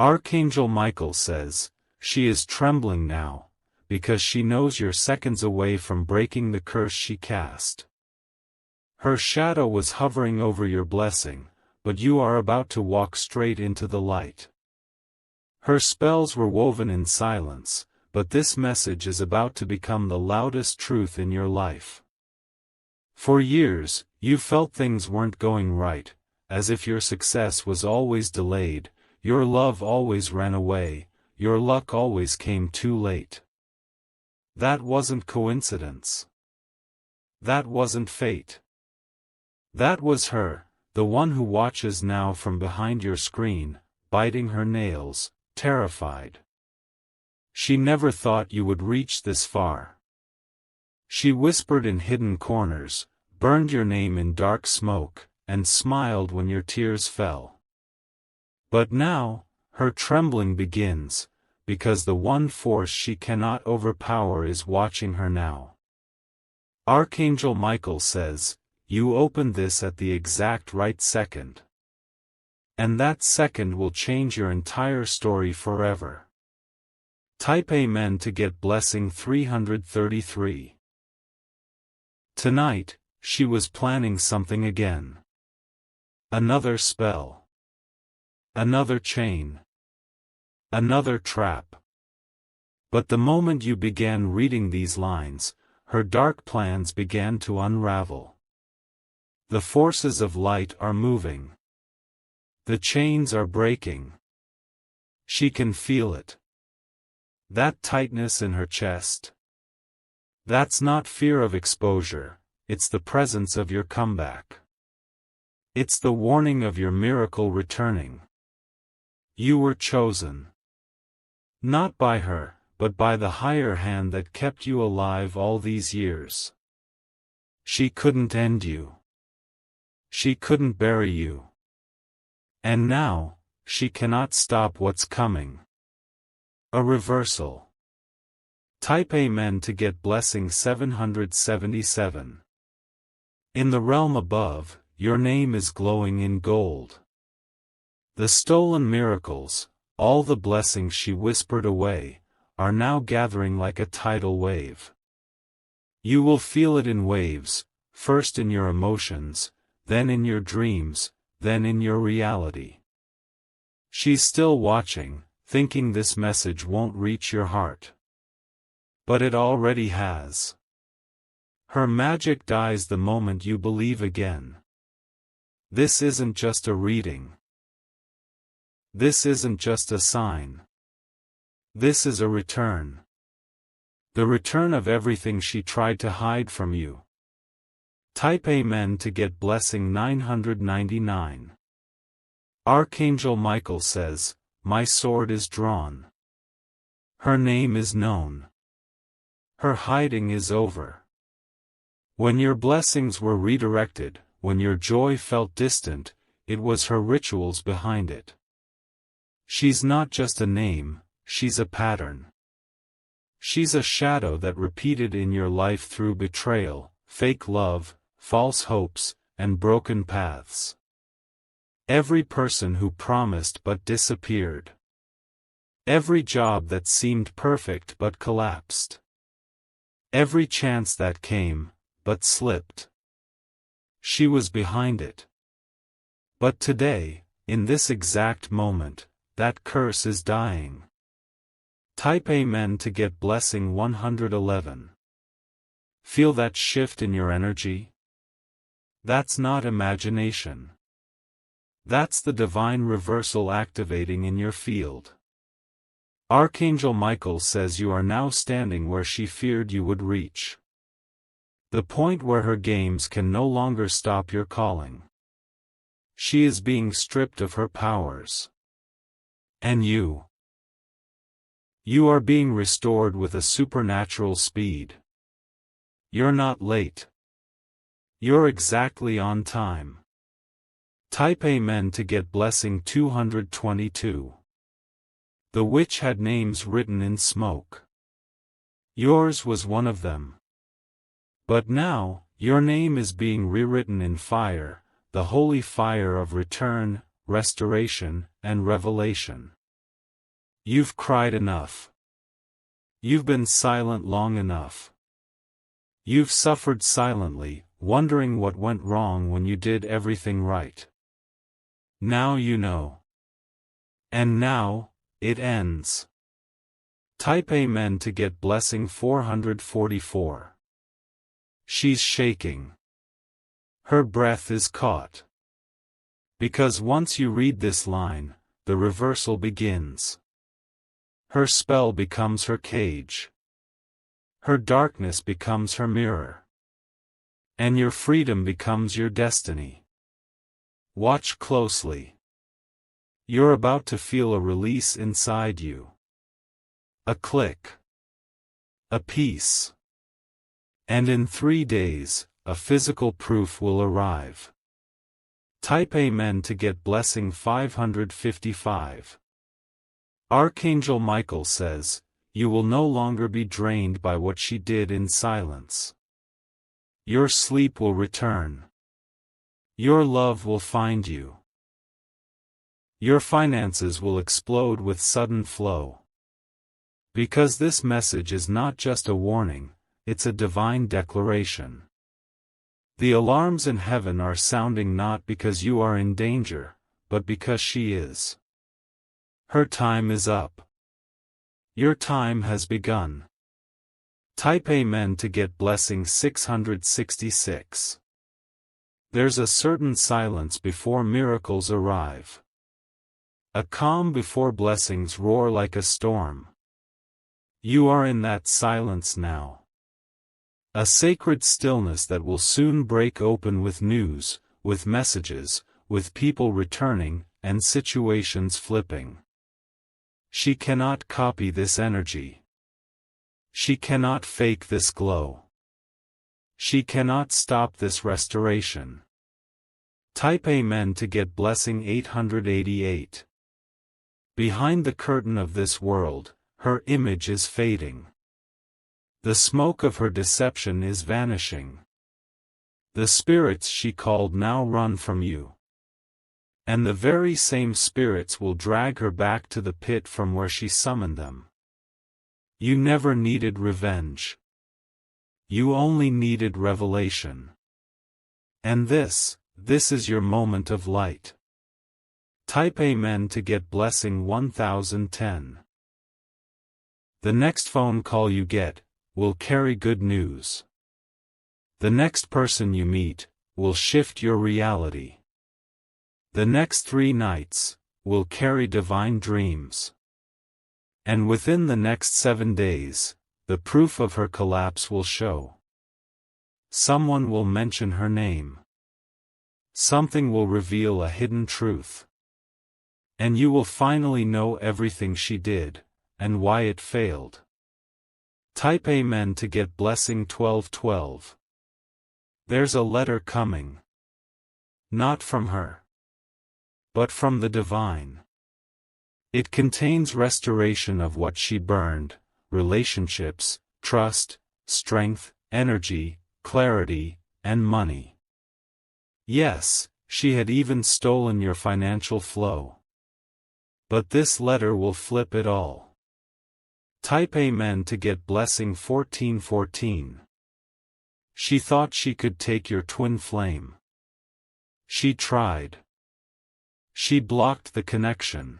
Archangel Michael says, she is trembling now, because she knows you're seconds away from breaking the curse she cast. Her shadow was hovering over your blessing, but you are about to walk straight into the light. Her spells were woven in silence, but this message is about to become the loudest truth in your life. For years, you felt things weren't going right, as if your success was always delayed, your love always ran away, your luck always came too late. That wasn't coincidence. That wasn't fate. That was her, the one who watches now from behind your screen, biting her nails, terrified. She never thought you would reach this far. She whispered in hidden corners, burned your name in dark smoke, and smiled when your tears fell. But now, her trembling begins, because the one force she cannot overpower is watching her now. Archangel Michael says, you opened this at the exact right second. And that second will change your entire story forever. Type Amen to get blessing 333. Tonight, she was planning something again. Another spell. Another chain. Another trap. But the moment you began reading these lines, her dark plans began to unravel. The forces of light are moving. The chains are breaking. She can feel it. That tightness in her chest. That's not fear of exposure, it's the presence of your comeback. It's the warning of your miracle returning. You were chosen. Not by her, but by the higher hand that kept you alive all these years. She couldn't end you. She couldn't bury you. And now, she cannot stop what's coming. A reversal. Type Amen to get blessing 777. In the realm above, your name is glowing in gold. The stolen miracles, all the blessings she whispered away, are now gathering like a tidal wave. You will feel it in waves, first in your emotions, then in your dreams, then in your reality. She's still watching, thinking this message won't reach your heart. But it already has. Her magic dies the moment you believe again. This isn't just a reading. This isn't just a sign. This is a return. The return of everything she tried to hide from you. Type Amen to get blessing 999. Archangel Michael says, my sword is drawn. Her name is known. Her hiding is over. When your blessings were redirected, when your joy felt distant, it was her rituals behind it. She's not just a name, she's a pattern. She's a shadow that repeated in your life through betrayal, fake love, false hopes, and broken paths. Every person who promised but disappeared. Every job that seemed perfect but collapsed. Every chance that came, but slipped. She was behind it. But today, in this exact moment, that curse is dying. Type Amen to get blessing 111. Feel that shift in your energy? That's not imagination. That's the divine reversal activating in your field. Archangel Michael says you are now standing where she feared you would reach. The point where her games can no longer stop your calling. She is being stripped of her powers. And you? You are being restored with a supernatural speed. You're not late. You're exactly on time. Type Amen to get blessing 222. The witch had names written in smoke. Yours was one of them. But now, your name is being rewritten in fire, the holy fire of return, restoration, and revelation. You've cried enough. You've been silent long enough. You've suffered silently, wondering what went wrong when you did everything right. Now you know. And now, it ends. Type Amen to get blessing 444. She's shaking. Her breath is caught. Because once you read this line, the reversal begins. Her spell becomes her cage. Her darkness becomes her mirror. And your freedom becomes your destiny. Watch closely. You're about to feel a release inside you. A click. A peace. And in 3 days, a physical proof will arrive. Type Amen to get blessing 555. Archangel Michael says, you will no longer be drained by what she did in silence. Your sleep will return. Your love will find you. Your finances will explode with sudden flow. Because this message is not just a warning, it's a divine declaration. The alarms in heaven are sounding not because you are in danger, but because she is. Her time is up. Your time has begun. Type Amen to get blessing 666. There's a certain silence before miracles arrive. A calm before blessings roar like a storm. You are in that silence now. A sacred stillness that will soon break open with news, with messages, with people returning, and situations flipping. She cannot copy this energy. She cannot fake this glow. She cannot stop this restoration. Type Amen to get blessing 888. Behind the curtain of this world, her image is fading. The smoke of her deception is vanishing. The spirits she called now run from you. And the very same spirits will drag her back to the pit from where she summoned them. You never needed revenge. You only needed revelation. And this is your moment of light. Type Amen to get blessing 1010. The next phone call you get will carry good news. The next person you meet will shift your reality. The next 3 nights will carry divine dreams. And within the next 7 days, the proof of her collapse will show. Someone will mention her name. Something will reveal a hidden truth. And you will finally know everything she did, and why it failed. Type Amen to get blessing 1212. There's a letter coming. Not from her, but from the divine. It contains restoration of what she burned, relationships, trust, strength, energy, clarity, and money. Yes, she had even stolen your financial flow. But this letter will flip it all. Type Amen to get blessing 1414. She thought she could take your twin flame. She tried. She blocked the connection.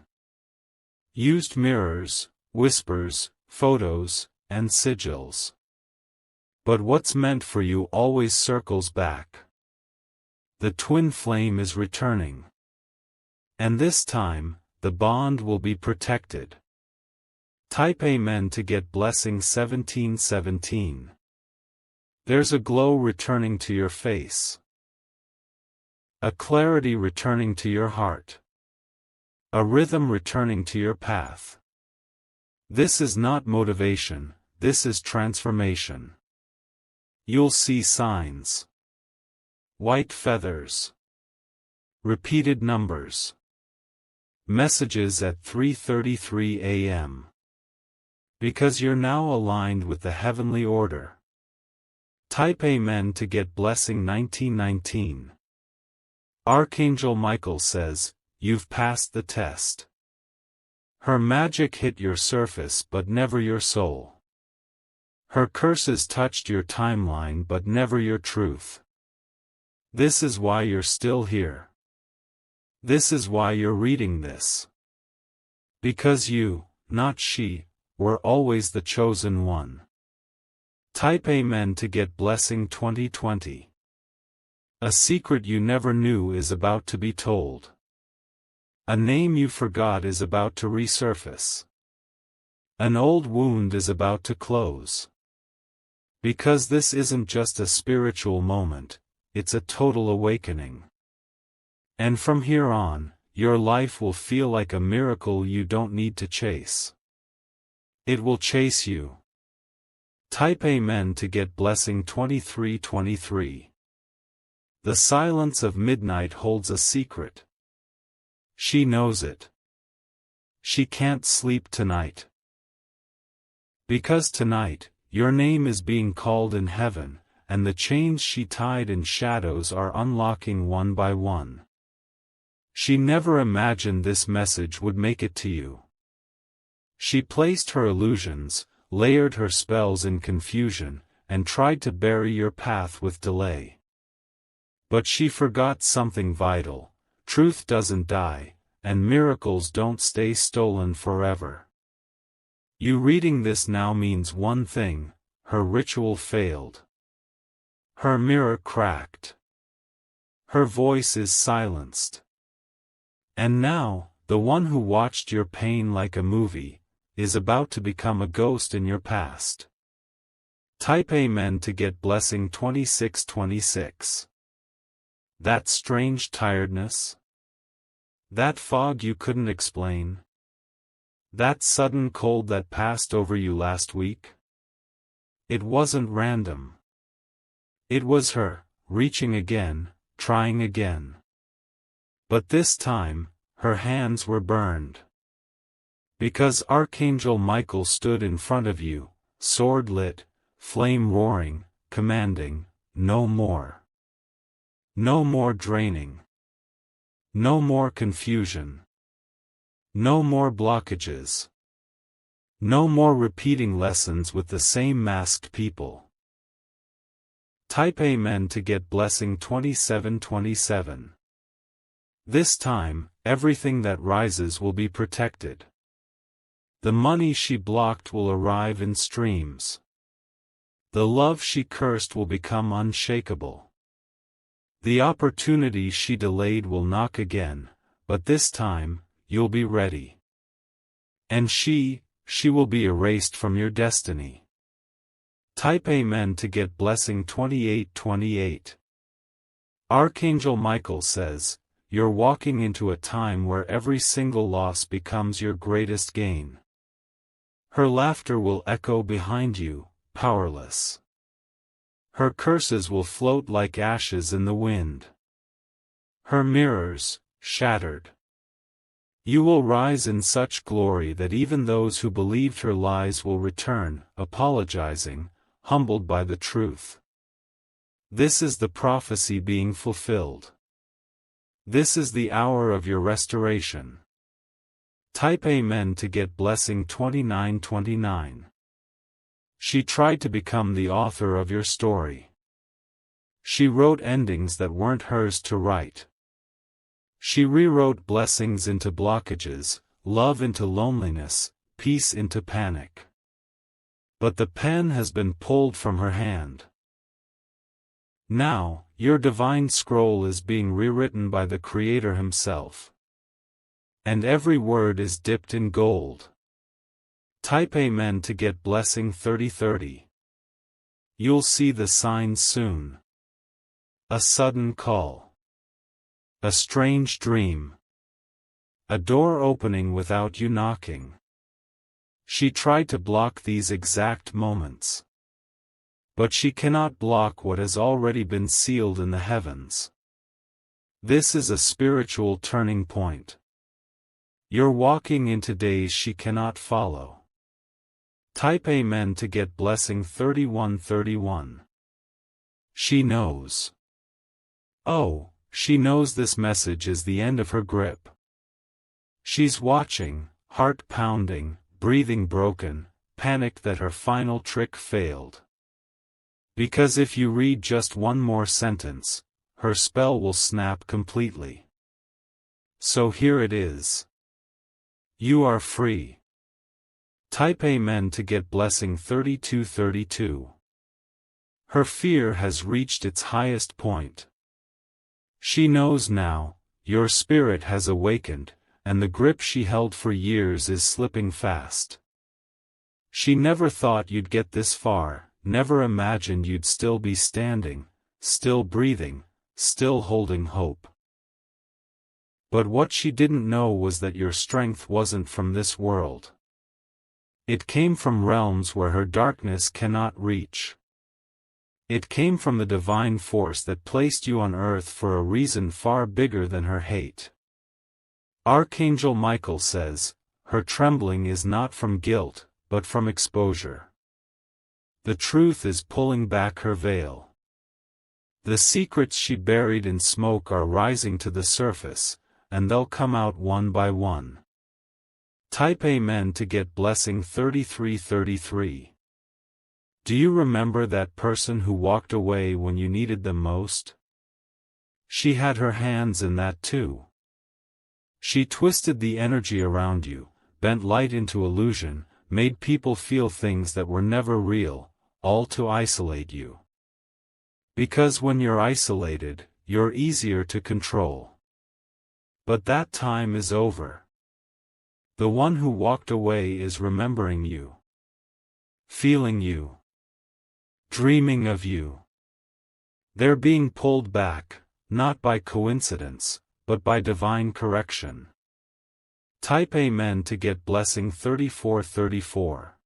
Used mirrors, whispers, photos, and sigils. But what's meant for you always circles back. The twin flame is returning. And this time, the bond will be protected. Type Amen to get blessing 1717. There's a glow returning to your face. A clarity returning to your heart. A rhythm returning to your path. This is not motivation, this is transformation. You'll see signs. White feathers. Repeated numbers. Messages at 3:33 a.m. Because you're now aligned with the heavenly order. Type Amen to get blessing 1919. Archangel Michael says, you've passed the test. Her magic hit your surface but never your soul. Her curses touched your timeline but never your truth. This is why you're still here. This is why you're reading this. Because you, not she, were always the chosen one. Type Amen to get Blessing 2020. A secret you never knew is about to be told. A name you forgot is about to resurface. An old wound is about to close. Because this isn't just a spiritual moment, it's a total awakening. And from here on, your life will feel like a miracle you don't need to chase. It will chase you. Type Amen to get Blessing 2323. The silence of midnight holds a secret. She knows it. She can't sleep tonight. Because tonight, your name is being called in heaven, and the chains she tied in shadows are unlocking one by one. She never imagined this message would make it to you. She placed her illusions, layered her spells in confusion, and tried to bury your path with delay. But she forgot something vital: truth doesn't die, and miracles don't stay stolen forever. You reading this now means one thing: her ritual failed. Her mirror cracked. Her voice is silenced. And now, the one who watched your pain like a movie, is about to become a ghost in your past. Type Amen to get Blessing 2626. That strange tiredness? That fog you couldn't explain? That sudden cold that passed over you last week? It wasn't random. It was her, reaching again, trying again. But this time, her hands were burned. Because Archangel Michael stood in front of you, sword lit, flame roaring, commanding, no more. No more draining. No more confusion. No more blockages. No more repeating lessons with the same masked people. Type Amen to get Blessing 2727. This time, everything that rises will be protected. The money she blocked will arrive in streams. The love she cursed will become unshakable. The opportunity she delayed will knock again, but this time, you'll be ready. And she will be erased from your destiny. Type Amen to get Blessing 2828. Archangel Michael says, you're walking into a time where every single loss becomes your greatest gain. Her laughter will echo behind you, powerless. Her curses will float like ashes in the wind. Her mirrors, shattered. You will rise in such glory that even those who believed her lies will return, apologizing, humbled by the truth. This is the prophecy being fulfilled. This is the hour of your restoration. Type Amen to get Blessing 2929. She tried to become the author of your story. She wrote endings that weren't hers to write. She rewrote blessings into blockages, love into loneliness, peace into panic. But the pen has been pulled from her hand. Now, your divine scroll is being rewritten by the Creator himself. And every word is dipped in gold. Type Amen to get Blessing 3030. You'll see the signs soon. A sudden call. A strange dream. A door opening without you knocking. She tried to block these exact moments. But she cannot block what has already been sealed in the heavens. This is a spiritual turning point. You're walking into days she cannot follow. Type Amen to get Blessing 3131. She knows. Oh, she knows this message is the end of her grip. She's watching, heart pounding, breathing broken, panicked that her final trick failed. Because if you read just one more sentence, her spell will snap completely. So here it is. You are free. Type Amen to get blessing 3232. Her fear has reached its highest point. She knows now, your spirit has awakened, and the grip she held for years is slipping fast. She never thought you'd get this far, never imagined you'd still be standing, still breathing, still holding hope. But what she didn't know was that your strength wasn't from this world. It came from realms where her darkness cannot reach. It came from the divine force that placed you on earth for a reason far bigger than her hate. Archangel Michael says, her trembling is not from guilt, but from exposure. The truth is pulling back her veil. The secrets she buried in smoke are rising to the surface, and they'll come out one by one. Type Amen to get blessing 3333. Do you remember that person who walked away when you needed them most? She had her hands in that too. She twisted the energy around you, bent light into illusion, made people feel things that were never real, all to isolate you. Because when you're isolated, you're easier to control. But that time is over. The one who walked away is remembering you, feeling you, dreaming of you. They're being pulled back, not by coincidence, but by divine correction. Type Amen to get blessing 3434.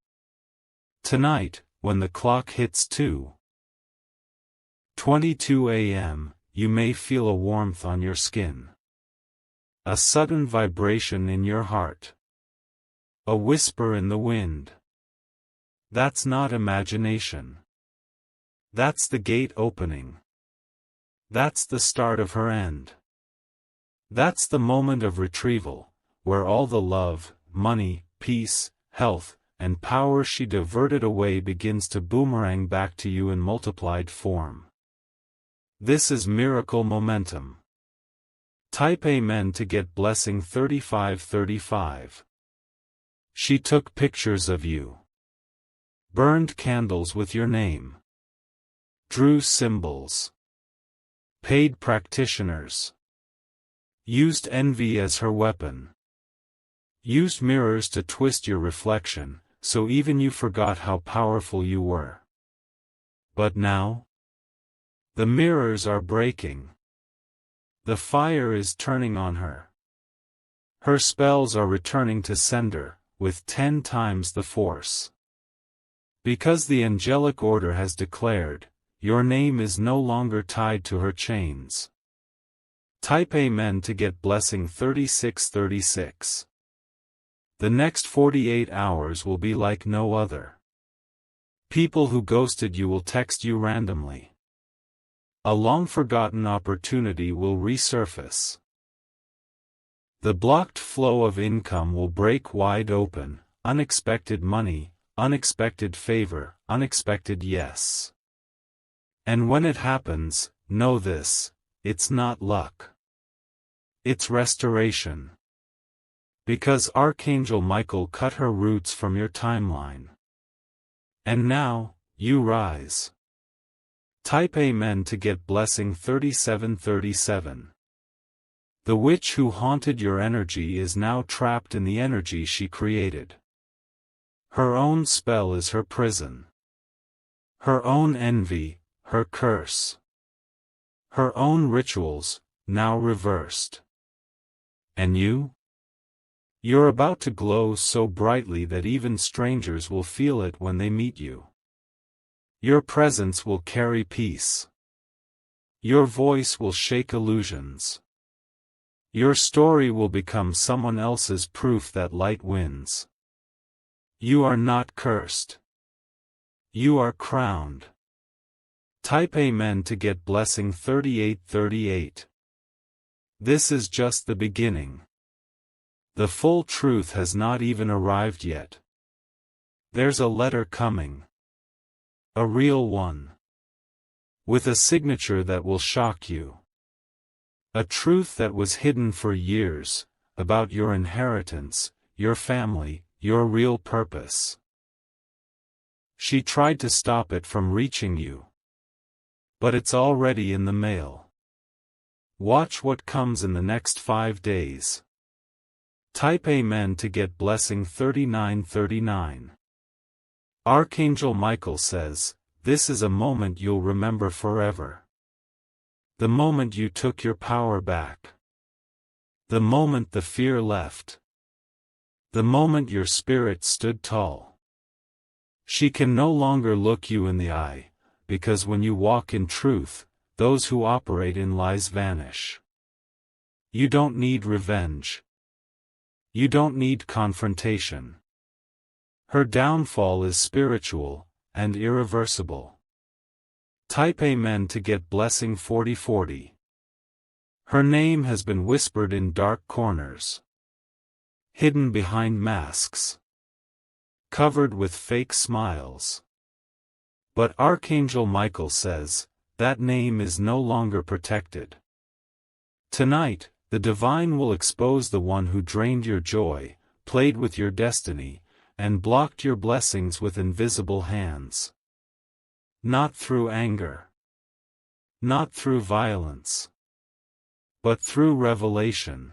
Tonight, when the clock hits 2:22 a.m., you may feel a warmth on your skin. A sudden vibration in your heart. A whisper in the wind. That's not imagination. That's the gate opening. That's the start of her end. That's the moment of retrieval, where all the love, money, peace, health, and power she diverted away begins to boomerang back to you in multiplied form. This is miracle momentum. Type Amen to get blessing 3535. She took pictures of you. Burned candles with your name. Drew symbols. Paid practitioners. Used envy as her weapon. Used mirrors to twist your reflection, so even you forgot how powerful you were. But now? The mirrors are breaking. The fire is turning on her. Her spells are returning to sender, with 10 times the force. Because the angelic order has declared, your name is no longer tied to her chains. Type Amen to get blessing 3636. The next 48 hours will be like no other. People who ghosted you will text you randomly. A long-forgotten opportunity will resurface. The blocked flow of income will break wide open, unexpected money, unexpected favor, unexpected yes. And when it happens, know this, it's not luck. It's restoration. Because Archangel Michael cut her roots from your timeline. And now, you rise. Type Amen to get blessing 3737. The witch who haunted your energy is now trapped in the energy she created. Her own spell is her prison. Her own envy, her curse. Her own rituals, now reversed. And you? You're about to glow so brightly that even strangers will feel it when they meet you. Your presence will carry peace. Your voice will shake illusions. Your story will become someone else's proof that light wins. You are not cursed. You are crowned. Type Amen to get blessing 3838. This is just the beginning. The full truth has not even arrived yet. There's a letter coming. A real one. With a signature that will shock you. A truth that was hidden for years, about your inheritance, your family, your real purpose. She tried to stop it from reaching you. But it's already in the mail. Watch what comes in the next 5 days. Type Amen to get blessing 3939. Archangel Michael says, this is a moment you'll remember forever. The moment you took your power back. The moment the fear left. The moment your spirit stood tall. She can no longer look you in the eye, because when you walk in truth, those who operate in lies vanish. You don't need revenge. You don't need confrontation. Her downfall is spiritual, and irreversible. Type Amen to get blessing 4040. Her name has been whispered in dark corners. Hidden behind masks. Covered with fake smiles. But Archangel Michael says, that name is no longer protected. Tonight, the divine will expose the one who drained your joy, played with your destiny, and blocked your blessings with invisible hands. Not through anger. Not through violence. But through revelation.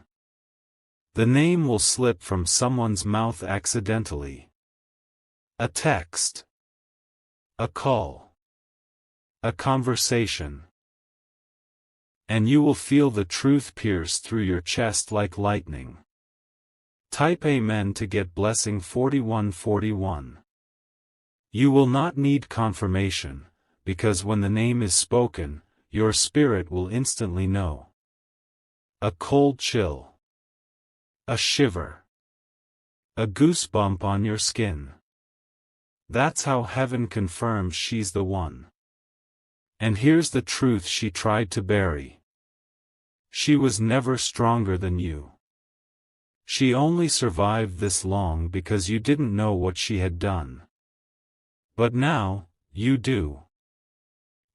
The name will slip from someone's mouth accidentally. A text. A call. A conversation. And you will feel the truth pierce through your chest like lightning. Type Amen to get blessing 4141. You will not need confirmation, because when the name is spoken, your spirit will instantly know. A cold chill. A shiver. A goosebump on your skin. That's how heaven confirms she's the one. And here's the truth she tried to bury. She was never stronger than you. She only survived this long because you didn't know what she had done. But now, you do.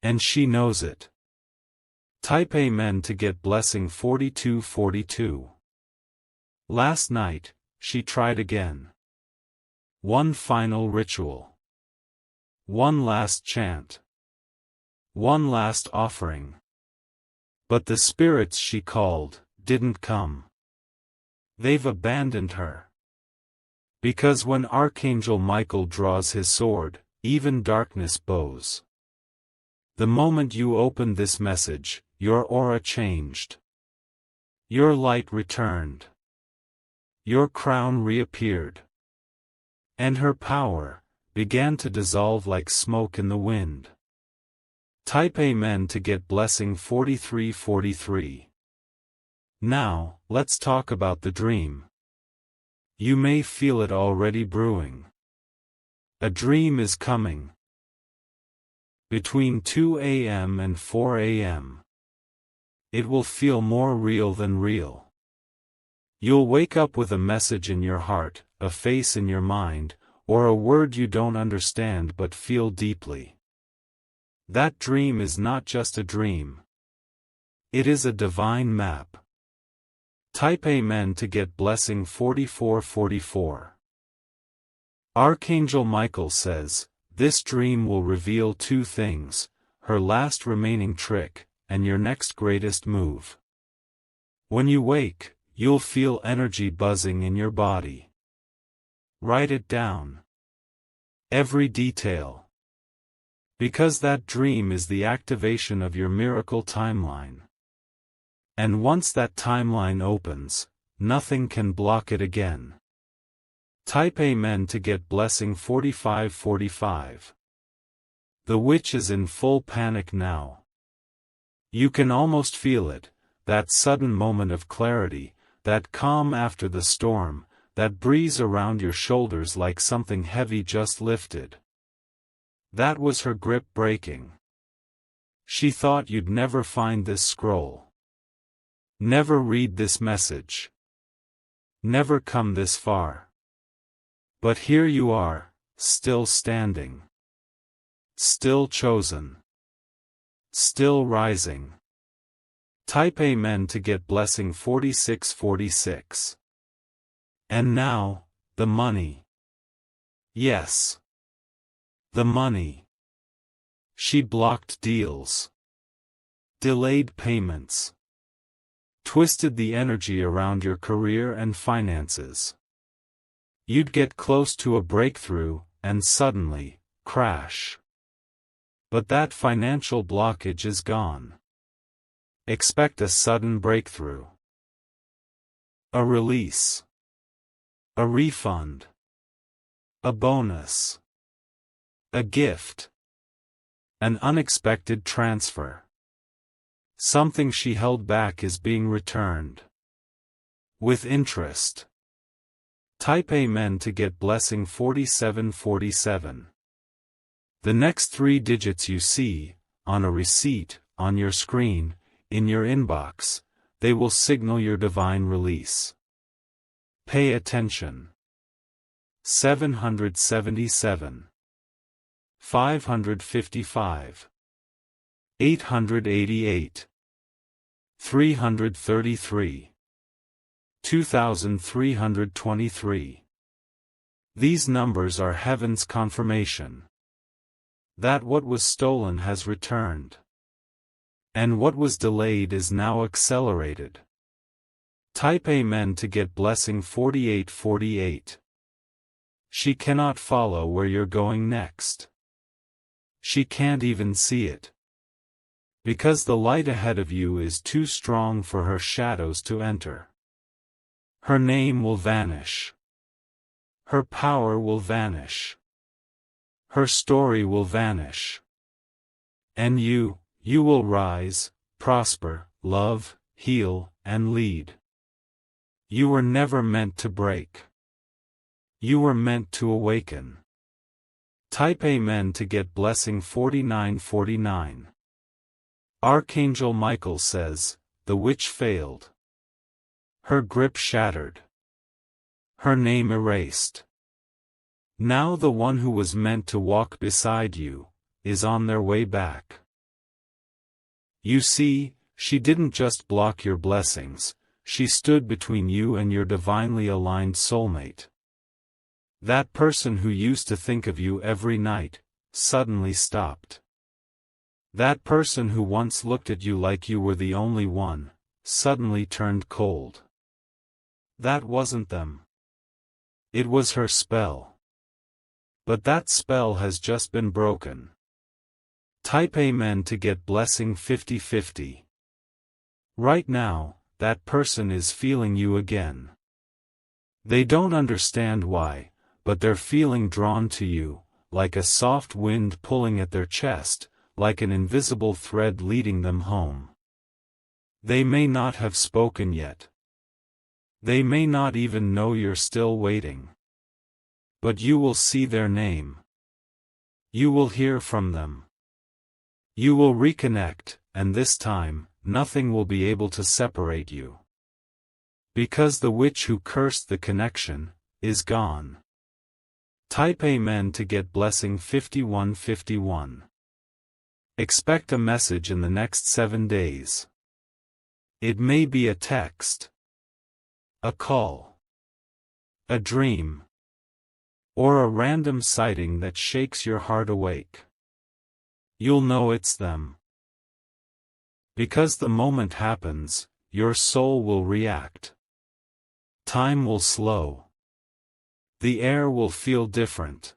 And she knows it. Type Amen to get blessing 4242. Last night, she tried again. One final ritual. One last chant. One last offering. But the spirits she called, didn't come. They've abandoned her. Because when Archangel Michael draws his sword, even darkness bows. The moment you opened this message, your aura changed. Your light returned. Your crown reappeared. And her power began to dissolve like smoke in the wind. Type Amen to get blessing 4343. Now, let's talk about the dream. You may feel it already brewing. A dream is coming. Between 2 a.m. and 4 a.m. It will feel more real than real. You'll wake up with a message in your heart, a face in your mind, or a word you don't understand but feel deeply. That dream is not just a dream. It is a divine map. Type Amen to get blessing 4444. Archangel Michael says, this dream will reveal two things, her last remaining trick, and your next greatest move. When you wake, you'll feel energy buzzing in your body. Write it down. Every detail. Because that dream is the activation of your miracle timeline. And once that timeline opens, nothing can block it again. Type Amen to get blessing 4545. The witch is in full panic now. You can almost feel it, that sudden moment of clarity, that calm after the storm, that breeze around your shoulders like something heavy just lifted. That was her grip breaking. She thought you'd never find this scroll. Never read this message. never come this far. But here you are, still standing. Still chosen. Still rising. Type Amen to get blessing 4646. And now, the money. Yes. The money. She blocked deals. Delayed payments. Twisted the energy around your career and finances. You'd get close to a breakthrough, and suddenly, crash. But that financial blockage is gone. Expect a sudden breakthrough. A release. A refund. A bonus. A gift. An unexpected transfer. Something she held back is being returned. With interest. Type Amen to get blessing 4747. The next 3 digits you see, on a receipt, on your screen, in your inbox, they will signal your divine release. Pay attention. 777. 555. 888. 333. 2323. These numbers are heaven's confirmation that what was stolen has returned, and what was delayed is now accelerated. Type Amen to get blessing 4848. She cannot follow where you're going next. She can't even see it. Because the light ahead of you is too strong for her shadows to enter. Her name will vanish. Her power will vanish. Her story will vanish. And you will rise, prosper, love, heal, and lead. You were never meant to break. You were meant to awaken. Type Amen to get blessing 4949. Archangel Michael says, the witch failed. Her grip shattered. Her name erased. Now the one who was meant to walk beside you, is on their way back. You see, she didn't just block your blessings, she stood between you and your divinely aligned soulmate. That person who used to think of you every night, suddenly stopped. That person who once looked at you like you were the only one, suddenly turned cold. That wasn't them. It was her spell. But that spell has just been broken. Type Amen to get blessing 5050. Right now, that person is feeling you again. They don't understand why, but they're feeling drawn to you, like a soft wind pulling at their chest, like an invisible thread leading them home. They may not have spoken yet. They may not even know you're still waiting. But you will see their name. You will hear from them. You will reconnect, and this time, nothing will be able to separate you. Because the witch who cursed the connection, is gone. Type Amen to get blessing 5151. Expect a message in the next 7 days. It may be a text, a call, a dream, or a random sighting that shakes your heart awake. You'll know it's them. Because the moment happens, your soul will react. Time will slow. The air will feel different.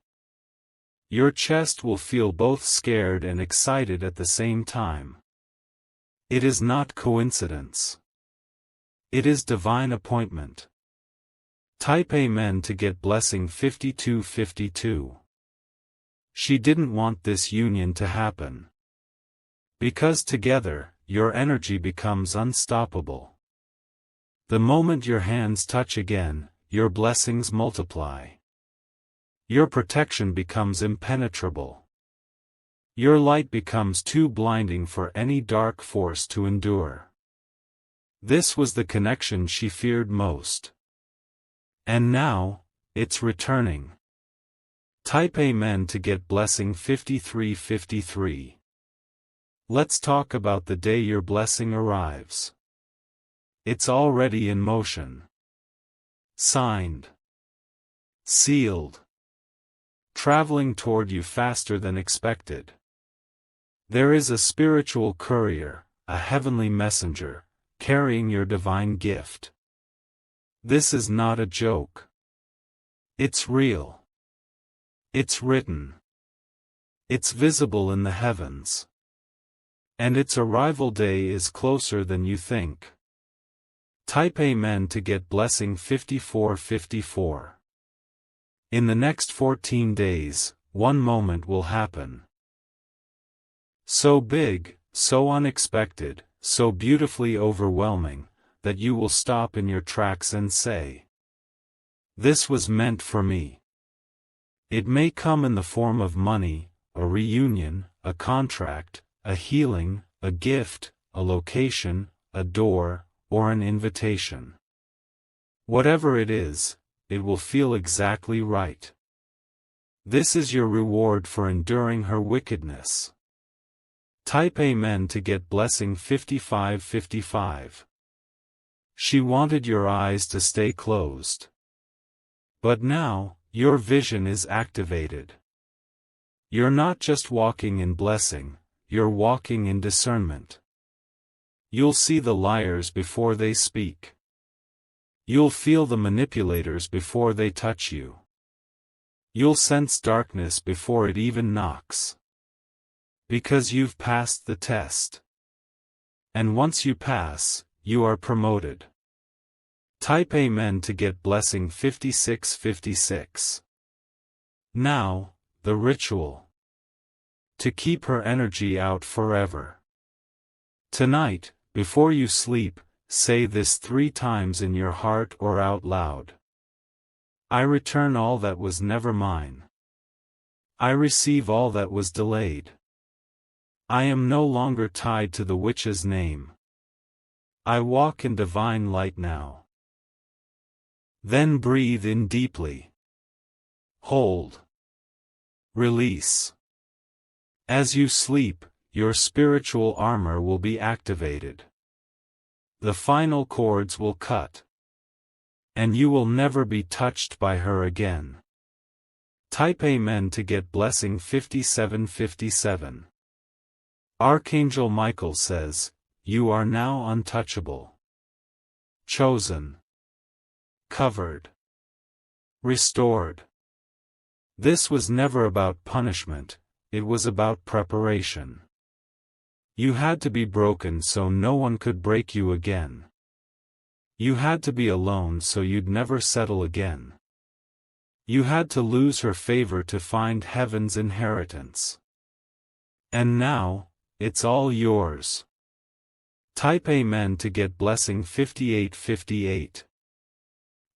Your chest will feel both scared and excited at the same time. It is not coincidence. It is divine appointment. Type Amen to get blessing 5252. She didn't want this union to happen. Because together, your energy becomes unstoppable. The moment your hands touch again, your blessings multiply. Your protection becomes impenetrable. Your light becomes too blinding for any dark force to endure. This was the connection she feared most. And now, it's returning. Type Amen to get blessing 5353. Let's talk about the day your blessing arrives. It's already in motion. Signed. Sealed. Traveling toward you faster than expected. There is a spiritual courier, a heavenly messenger, carrying your divine gift. This is not a joke. It's real. It's written. It's visible in the heavens. And its arrival day is closer than you think. Type Amen to get blessing 5454. In the next 14 days, one moment will happen. So big, so unexpected, so beautifully overwhelming, that you will stop in your tracks and say, "This was meant for me." It may come in the form of money, a reunion, a contract, a healing, a gift, a location, a door, or an invitation. Whatever it is, it will feel exactly right. This is your reward for enduring her wickedness. Type Amen to get blessing 5555. She wanted your eyes to stay closed. But now, your vision is activated. You're not just walking in blessing, you're walking in discernment. You'll see the liars before they speak. You'll feel the manipulators before they touch you. You'll sense darkness before it even knocks. Because you've passed the test. And once you pass, you are promoted. Type Amen to get blessing 5656. Now, the ritual. To keep her energy out forever. Tonight, before you sleep, say this 3 times in your heart or out loud. I return all that was never mine. I receive all that was delayed. I am no longer tied to the witch's name. I walk in divine light now. Then breathe in deeply. Hold. Release. As you sleep, your spiritual armor will be activated. The final cords will cut. And you will never be touched by her again. Type Amen to get blessing 5757. Archangel Michael says, "You are now untouchable. Chosen. Covered. Restored." This was never about punishment, it was about preparation. You had to be broken so no one could break you again. You had to be alone so you'd never settle again. You had to lose her favor to find heaven's inheritance. And now, it's all yours. Type Amen to get blessing 5858.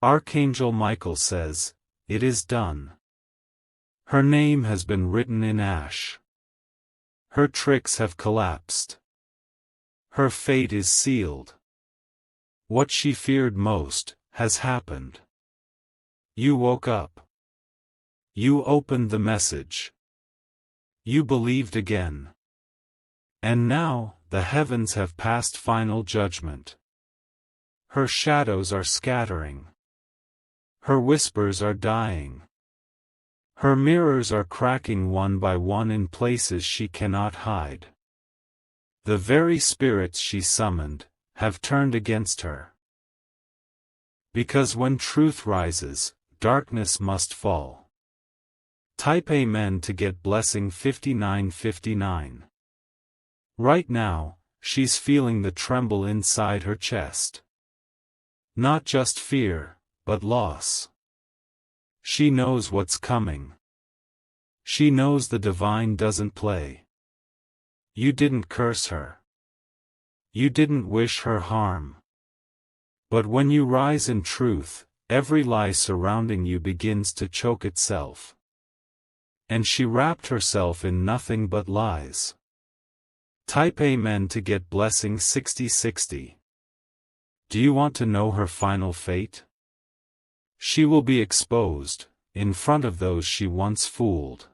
Archangel Michael says, "It is done." Her name has been written in ash. Her tricks have collapsed. Her fate is sealed. What she feared most, has happened. You woke up. You opened the message. You believed again. And now, the heavens have passed final judgment. Her shadows are scattering. Her whispers are dying. Her mirrors are cracking one by one in places she cannot hide. The very spirits she summoned, have turned against her. Because when truth rises, darkness must fall. Type Amen to get blessing 5959. Right now, she's feeling the tremble inside her chest. Not just fear, but loss. She knows what's coming. She knows the divine doesn't play. You didn't curse her. You didn't wish her harm. But when you rise in truth, every lie surrounding you begins to choke itself. And she wrapped herself in nothing but lies. Type Amen to get blessing 6060. Do you want to know her final fate? She will be exposed, in front of those she once fooled.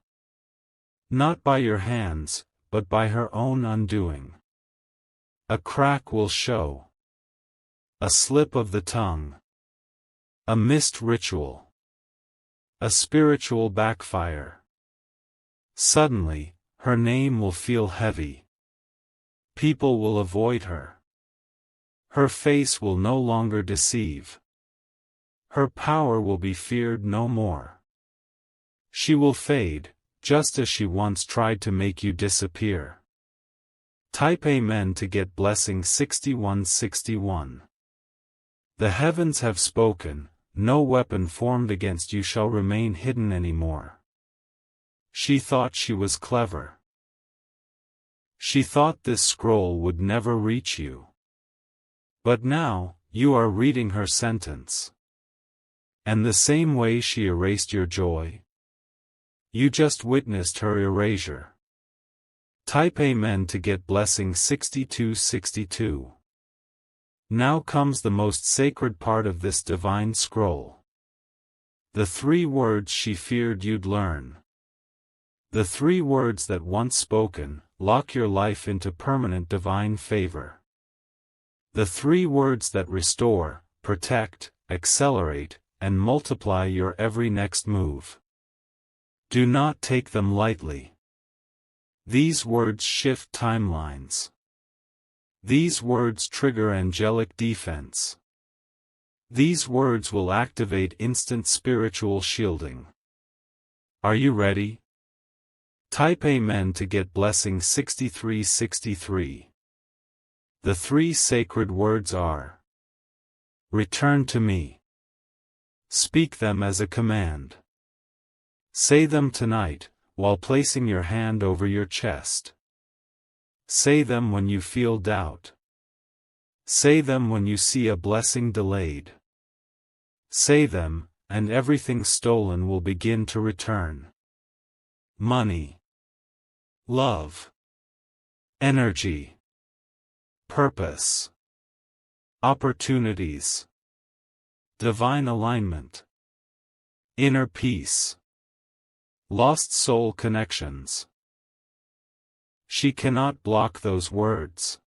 Not by your hands, but by her own undoing. A crack will show. A slip of the tongue. A missed ritual. A spiritual backfire. Suddenly, her name will feel heavy. People will avoid her. Her face will no longer deceive. Her power will be feared no more. She will fade, just as she once tried to make you disappear. Type Amen to get blessing 6161. The heavens have spoken, no weapon formed against you shall remain hidden anymore. She thought she was clever. She thought this scroll would never reach you. But now, you are reading her sentence. And the same way she erased your joy, you just witnessed her erasure. Type Amen to get blessing 6262. Now comes the most sacred part of this divine scroll. The 3 words she feared you'd learn. The 3 words that once spoken, lock your life into permanent divine favor. The 3 words that restore, protect, accelerate, and multiply your every next move. Do not take them lightly. These words shift timelines. These words trigger angelic defense. These words will activate instant spiritual shielding. Are you ready? Type Amen to get blessing 6363. The 3 sacred words are: Return to me. Speak them as a command. Say them tonight, while placing your hand over your chest. Say them when you feel doubt. Say them when you see a blessing delayed. Say them, and everything stolen will begin to return. Money. Love. Energy. Purpose. Opportunities. Divine alignment. Inner peace. Lost soul connections. She cannot block those words.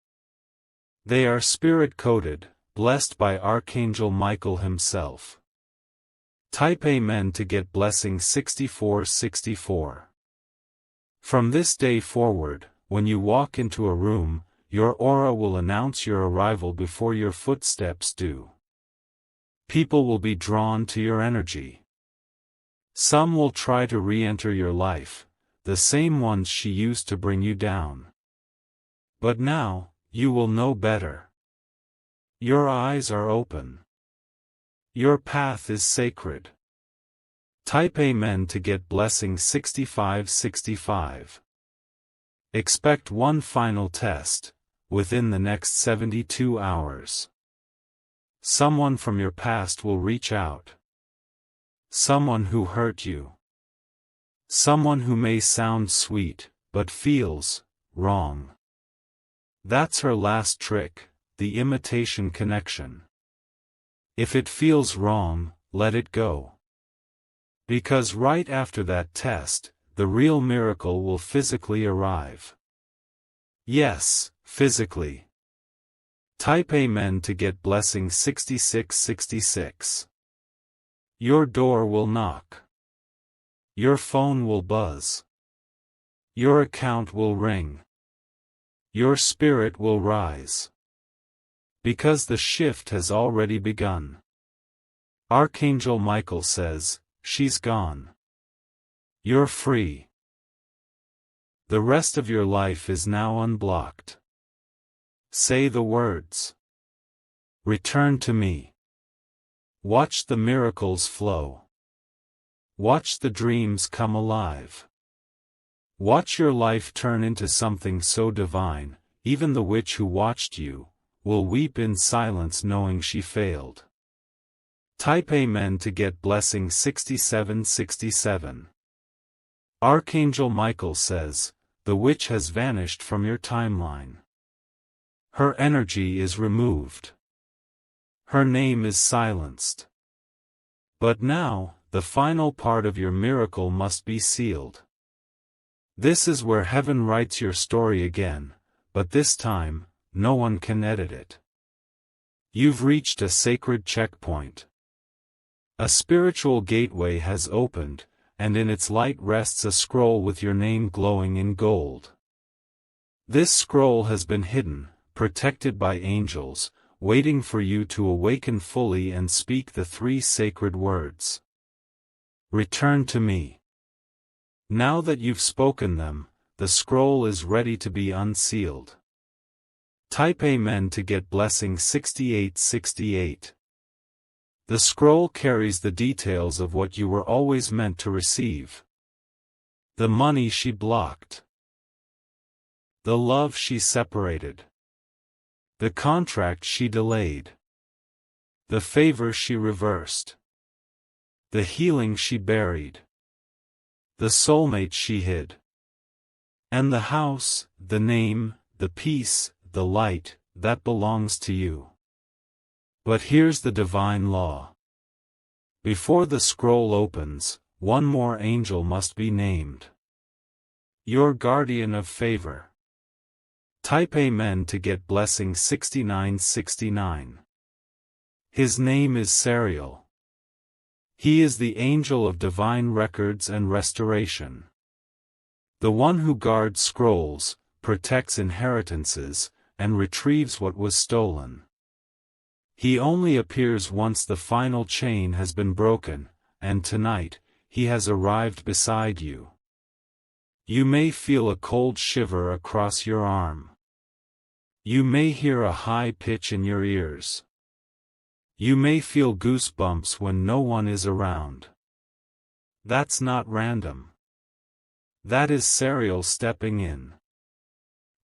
They are spirit-coded, blessed by Archangel Michael himself. Type Amen to get blessing 6464. From this day forward, when you walk into a room, your aura will announce your arrival before your footsteps do. People will be drawn to your energy. Some will try to re-enter your life, the same ones she used to bring you down. But now, you will know better. Your eyes are open. Your path is sacred. Type Amen to get blessing 6565. Expect one final test, within the next 72 hours. Someone from your past will reach out. Someone who hurt you. Someone who may sound sweet, but feels wrong. That's her last trick, the imitation connection. If it feels wrong, let it go. Because right after that test, the real miracle will physically arrive. Yes, physically. Type Amen to get blessing 6666. Your door will knock. Your phone will buzz. Your account will ring. Your spirit will rise. Because the shift has already begun. Archangel Michael says, she's gone. You're free. The rest of your life is now unblocked. Say the words. Return to me. Watch the miracles flow. Watch the dreams come alive. Watch your life turn into something so divine, even the witch who watched you will weep in silence knowing she failed. Type Amen to get blessing 6767. Archangel Michael says, the witch has vanished from your timeline. Her energy is removed. Her name is silenced. But now, the final part of your miracle must be sealed. This is where heaven writes your story again, but this time, no one can edit it. You've reached a sacred checkpoint. A spiritual gateway has opened, and in its light rests a scroll with your name glowing in gold. This scroll has been hidden, protected by angels, waiting for you to awaken fully and speak the 3 sacred words. Return to me. Now that you've spoken them, the scroll is ready to be unsealed. Type Amen to get blessing 6868. The scroll carries the details of what you were always meant to receive. The money she blocked. The love she separated. The contract she delayed. The favor she reversed. The healing she buried. The soulmate she hid. And the house, the name, the peace, the light, that belongs to you. But here's the divine law. Before the scroll opens, one more angel must be named. Your guardian of favor. Type Amen to get blessing 6969. His name is Sariel. He is the angel of divine records and restoration. The one who guards scrolls, protects inheritances, and retrieves what was stolen. He only appears once the final chain has been broken, and tonight, he has arrived beside you. You may feel a cold shiver across your arm. You may hear a high pitch in your ears. You may feel goosebumps when no one is around. That's not random. That is Sariel stepping in.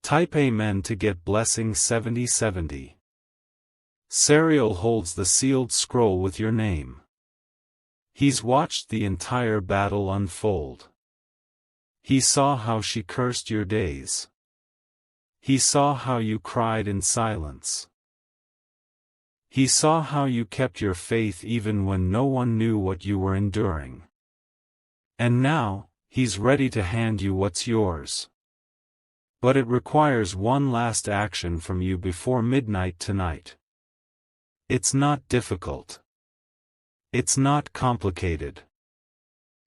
Type Amen to get blessing 7070. Sariel holds the sealed scroll with your name. He's watched the entire battle unfold. He saw how she cursed your days. He saw how you cried in silence. He saw how you kept your faith even when no one knew what you were enduring. And now, he's ready to hand you what's yours. But it requires one last action from you before midnight tonight. It's not difficult. It's not complicated.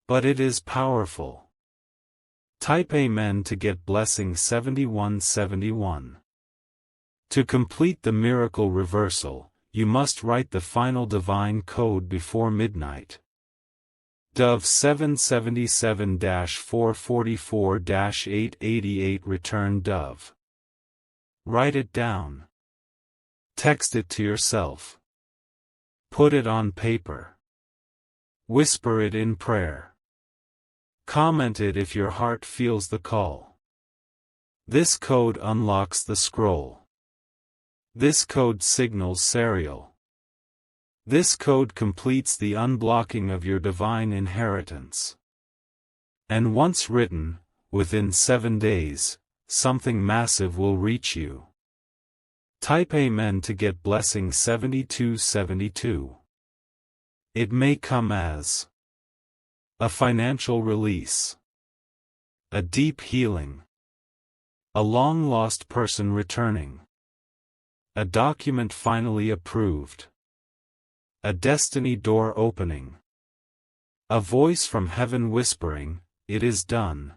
But it is powerful. Type Amen to get blessing 7171. To complete the miracle reversal, you must write the final divine code before midnight. Dove 777-444-888 return Dove. Write it down. Text it to yourself. Put it on paper. Whisper it in prayer. Comment it if your heart feels the call. This code unlocks the scroll. This code signals Sariel. This code completes the unblocking of your divine inheritance. And once written, within 7 days, something massive will reach you. Type Amen to get blessing 7272. It may come as a financial release, a deep healing, a long-lost person returning, a document finally approved, a destiny door opening, a voice from heaven whispering, "It is done."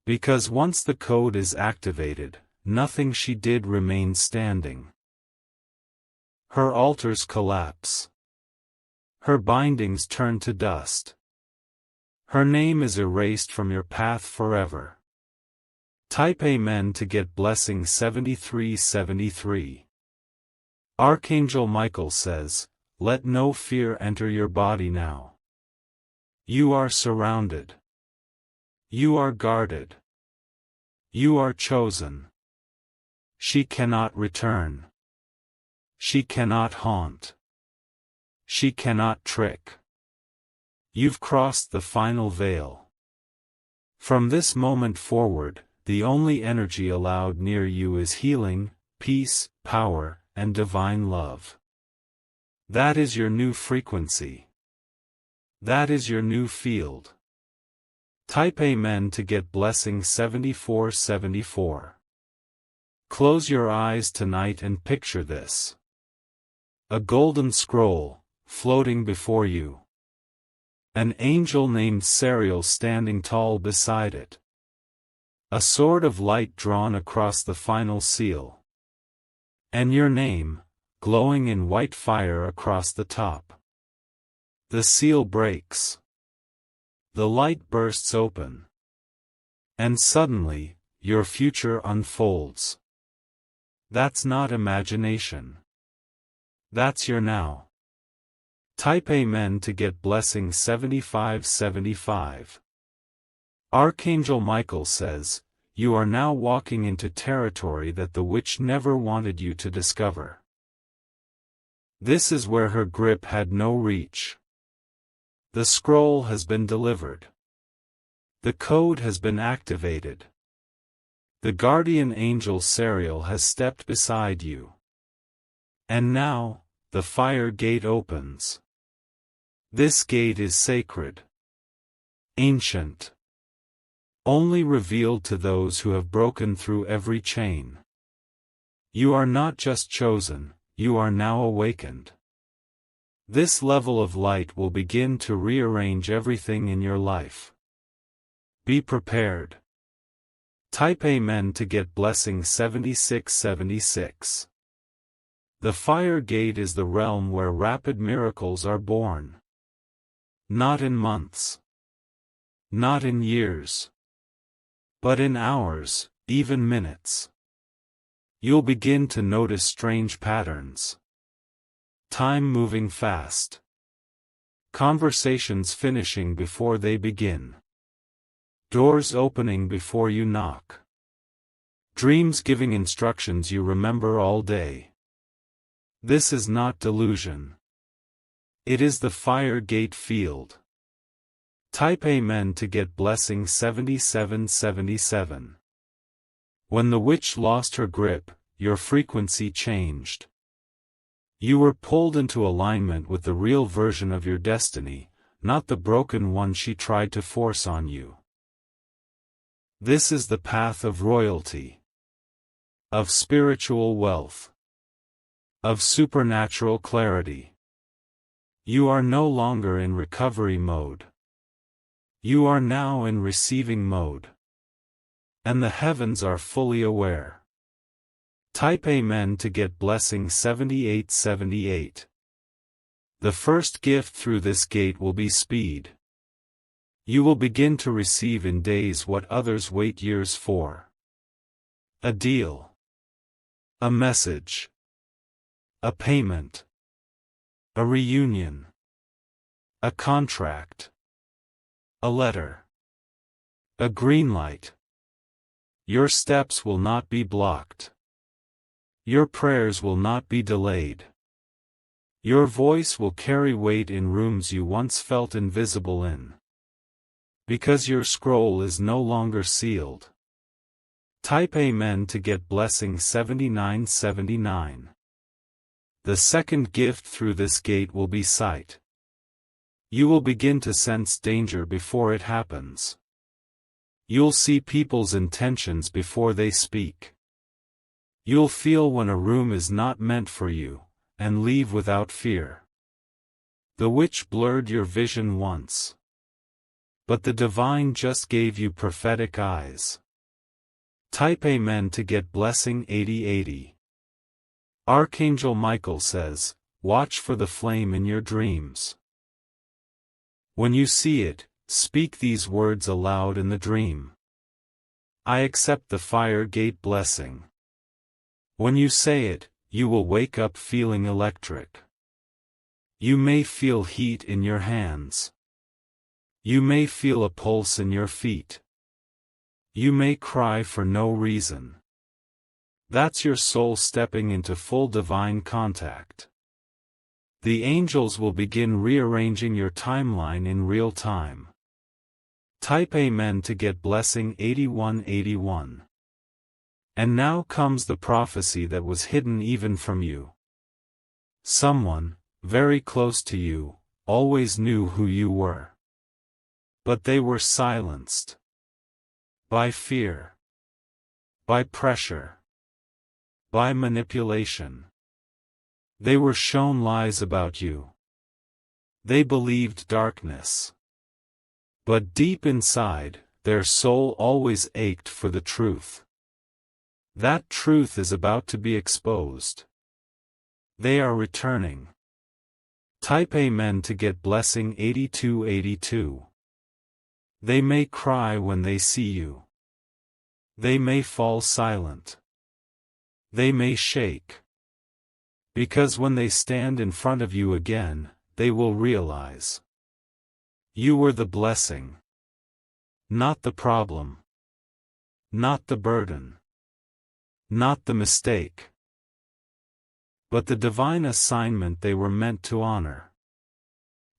Because once the code is activated, nothing she did remains standing. Her altars collapse. Her bindings turn to dust. Her name is erased from your path forever. Type Amen to get blessing 7373. Archangel Michael says, "Let no fear enter your body now. You are surrounded. You are guarded. You are chosen. She cannot return. She cannot haunt. She cannot trick. You've crossed the final veil. From this moment forward, the only energy allowed near you is healing, peace, power, and divine love. That is your new frequency. That is your new field. Type Amen to get blessing 7474. Close your eyes tonight and picture this. A golden scroll, floating before you. An angel named Serial standing tall beside it. A sword of light drawn across the final seal. And your name, glowing in white fire across the top. The seal breaks. The light bursts open. And suddenly, your future unfolds. That's not imagination. That's your now. Type Amen to get blessing 7575. Archangel Michael says, you are now walking into territory that the witch never wanted you to discover. This is where her grip had no reach. The scroll has been delivered. The code has been activated. The guardian angel Serial has stepped beside you. And now, the fire gate opens. This gate is sacred. Ancient. Only revealed to those who have broken through every chain. You are not just chosen, you are now awakened. This level of light will begin to rearrange everything in your life. Be prepared. Type Amen to get blessing 7676. The fire gate is the realm where rapid miracles are born. Not in months. Not in years. But in hours, even minutes. You'll begin to notice strange patterns. Time moving fast. Conversations finishing before they begin. Doors opening before you knock. Dreams giving instructions you remember all day. This is not delusion. It is the fire gate field. Type Amen to get blessing 7777. When the witch lost her grip, your frequency changed. You were pulled into alignment with the real version of your destiny, not the broken one she tried to force on you. This is the path of royalty. Of spiritual wealth. Of supernatural clarity. You are no longer in recovery mode. You are now in receiving mode. And the heavens are fully aware. Type Amen to get blessing 7878. The first gift through this gate will be speed. You will begin to receive in days what others wait years for. A deal. A message. A payment. A reunion. A contract. A letter. A green light. Your steps will not be blocked. Your prayers will not be delayed. Your voice will carry weight in rooms you once felt invisible in. Because your scroll is no longer sealed. Type Amen to get blessing 7979. The second gift through this gate will be sight. You will begin to sense danger before it happens. You'll see people's intentions before they speak. You'll feel when a room is not meant for you, and leave without fear. The witch blurred your vision once. But the divine just gave you prophetic eyes. Type Amen to get blessing 8080. Archangel Michael says, watch for the flame in your dreams. When you see it, speak these words aloud in the dream. I accept the fire gate blessing. When you say it, you will wake up feeling electric. You may feel heat in your hands. You may feel a pulse in your feet. You may cry for no reason. That's your soul stepping into full divine contact. The angels will begin rearranging your timeline in real time. Type Amen to get blessing 8181. And now comes the prophecy that was hidden even from you. Someone, very close to you, always knew who you were. But they were silenced. By fear. By pressure. By manipulation. They were shown lies about you. They believed darkness. But deep inside, their soul always ached for the truth. That truth is about to be exposed. They are returning. Type Amen to get blessing 8282. They may cry when they see you. They may fall silent. They may shake. Because when they stand in front of you again, they will realize. You were the blessing. Not the problem. Not the burden. Not the mistake. But the divine assignment they were meant to honor.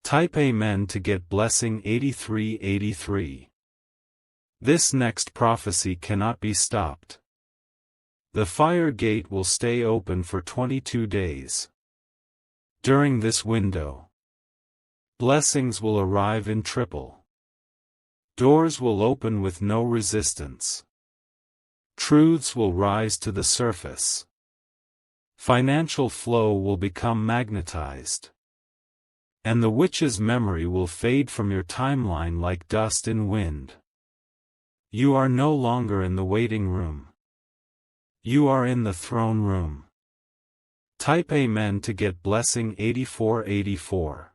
Type Amen to get blessing 8383. This next prophecy cannot be stopped. The fire gate will stay open for 22 days. During this window, blessings will arrive in triple. Doors will open with no resistance. Truths will rise to the surface. Financial flow will become magnetized. And the witch's memory will fade from your timeline like dust in wind. You are no longer in the waiting room. You are in the throne room. Type Amen to get blessing 8484.